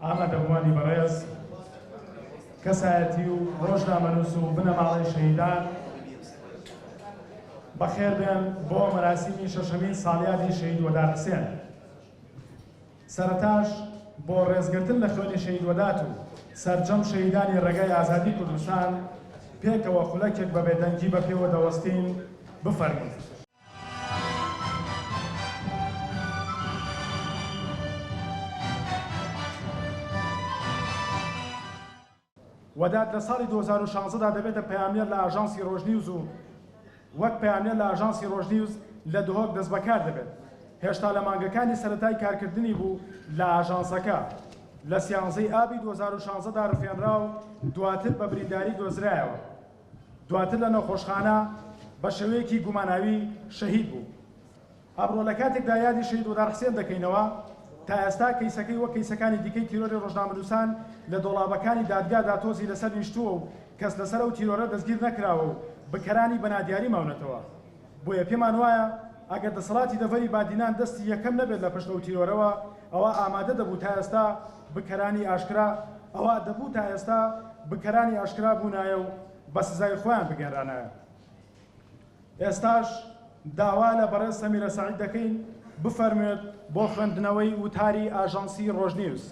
ئامادەبووانی بەڕێز کەسایەتی و ڕۆژنامەنووس و بنەماڵەی شەهیدان بەخێر بێن بۆ مەراسیمی شەشەمین ساڵیادی شەهید وەداد حوسێن. سەرەتاش بۆ ڕێزگرتن لە خوێنی شەهید وەداد و سەرجەم شەهیدانی ڕێگای ئازادی کوردستان پێکەوە خولەکێک بە بێدەنگی بە پێوە دەوەستین بفەرمون. وەداد لە ساڵی 2016دا دەبێتە پەیامێر لە ئاژانسی ڕۆژنیوز و وەک پەیامێر لە ئاژانسی ڕۆژنیوز لە دهۆک دەستبەکار دەبێت. هێشتا لە مانگەکانی سەرەتای کارکردنی بوو لە ئاژانسەکە لە سیانزەی ئابی 2016دا ڕفێنرا و دواتر بە برینداری دۆزرایەوە. دواتر لە نەخۆشخانە بە شێوەیەکی گوماناوی شەهید بوو. ئەمڕۆ لە کاتێکدا یادی شەهید وەداد حوسێن دەکەینەوە تا ئێستا کەیسەکەی وەک کەیسەکانی دیکەی تیرۆری ڕۆژنامەنووسان لە دۆڵابەکانی دادگادا تۆزی لەسەر نیشتووە و کەس لەسەر ئەو تیرۆرە دەستگیر نەکراوە و بکەرانی بەنادیاری ماونەتەوە. بۆیە پێمان وایە ئەگەر دەسەڵاتی دەڤەری بادینان دەستی یەکەم نەبێت لە پشت ئەو تیرۆرەوە ئەوە ئامادە دەبوو تا ئێستا بکەرانی ئاشکرا ئەوە دەبوو تا ئێستا بکەرانی ئاشکرا بوونایە و بە سزای خۆیان بگەڕانایە. ئێستاش داوا لە بەڕێز سەمیرە سەعید دەکەین بفەرمێت بۆ خوێندنەوەی وتاری ئاژانسی ڕۆژنیوز.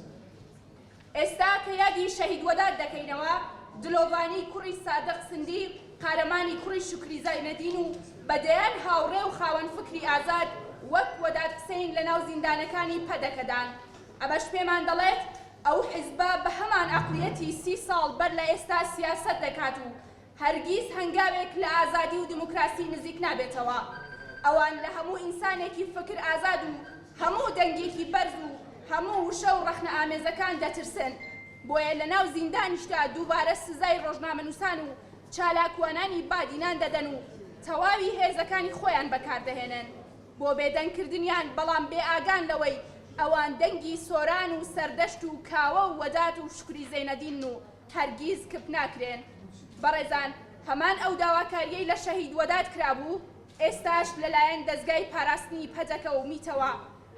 ئێستا کە یادی شەهید وەداد دەکەینەوە، دلۆڤانی کوڕی سادق سندی، قارەمانی کوڕی شکری زاینەدین و بەدەیان هاوڕێ و خاوەن فکری ئازاد وەک وەداد حوسێن لە ناو زیندانەکانی پەدەکەدان. ئەمەش پێمان دەڵێت ئەو حیزبە بە هەمان عەقڵیەتی 30 ساڵ بەر لە ئێستا سیاسەت دەکات و هەرگیز هەنگاوێک لە ئازادی و دیموکراسی نزیک نابێتەوە. ئەوان لە هەموو ئینسانێکی فکر ئازاد و هەموو دەنگێکی بەرز و هەموو وشە و ڕەخنە ئامێزەکان دەترسن. بۆیە لە ناو زیندانیشدا دووبارە سزای ڕۆژنامەنووسان و چالاکوانانی بادینان دەدەن و تەواوی هێزەکانی خۆیان بەکاردەهێنن بۆ بێدەنگکردنیان، بەڵام بێ ئاگان لەوەی ئەوان دەنگی سۆران و سەردەشت و کاوە و وەداد و شکری زەینەدین و هەرگیز کپ ناکرێن. بەڕێزان، هەمان ئەو داواکاریەی لە شەهید وەداد کرابوو ئێستاش لەلایەن دەستگای پاراستنی پەدەکە و میتەوە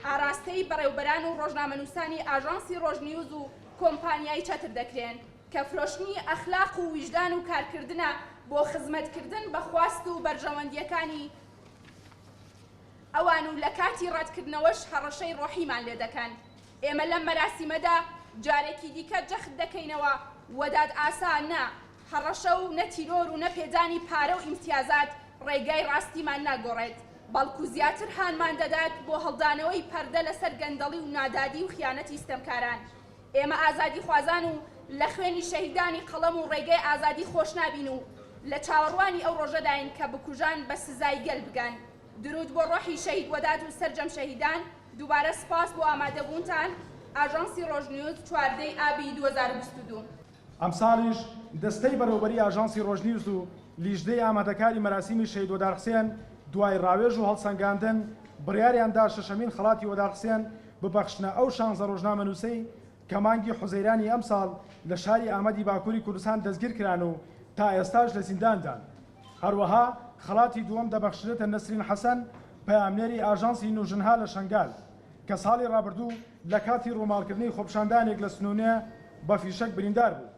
ئاراستەی بەڕێوبەران و ڕۆژنامەنووسانی ئاژانسی ڕۆژنیوز و کۆمپانیای چەتر دەکرێن کە فرۆشتنی ئەخلاق و ویژدان و کارکردنە بۆ خزمەتکردن بە خواست و بەرژەوەندیەکانی ئەوان و لە کاتی ڕەتکردنەوەش هەڕەشەی ڕۆحیمان لێ دەکەن. ئێمە لەم مەراسیمەدا جارێکی دیکە جەخت دەکەینەوە وەداد ئاسان نا، هەڕەشە و نەتیرۆر و نەپێدانی پارە و ئیمتیازات ڕێگای ڕاستیمان ناگۆڕێت، بەڵکو زیاتر هانمان دەدات بۆ هەڵدانەوەی پەردە لەسەر گەندەڵی و نادادی و خیانەتی ستەمکاران. ئێمە ئازادی خوازان و لە خوێنی شەهیدانی قەڵەم و ڕێگەی ئازادی خۆش نابین و لە چاوەڕوانی ئەو ڕۆژەداین کە بکوژان بە سزای گەل بگەن. درود بۆ ڕۆحی شەهید وەداد و سەرجەم شەهیدان. دووبارە سپاس بۆ ئامادەبوونتان. ئاژانسی ڕۆژنیوز 14 ئابی 2022. ئەم ساڵیش دەستەی بەڕێوەبەری ئاژانسی ڕۆژنیوز و لیژدەی ئامادەکاری مەراسیمی شەهید وەداد حوسێن دوای ڕاوێژ و هەڵسەنگاندن بڕیاریاندا شەشەمین خەڵاتی وەداد حوسێن ببەخشنە ئەو 16 ڕۆژنامەنووسەی کە مانگی حوزەیرانی ئەم ساڵ لە شاری ئامەدی باکووری کوردستان دەستگیر کران و تا ئێستاش لە زینداندان. هەروەها خەڵاتی دووەم دەبەخشرێتە نەسرین حەسەن، پەیامنێری ئاژانسی نوژنها لە شەنگال کە ساڵی ڕابردوو لە کاتی ڕووماڵکردنی خۆپشاندانێک لە سنوونێ بە فیشەک بریندار بوو.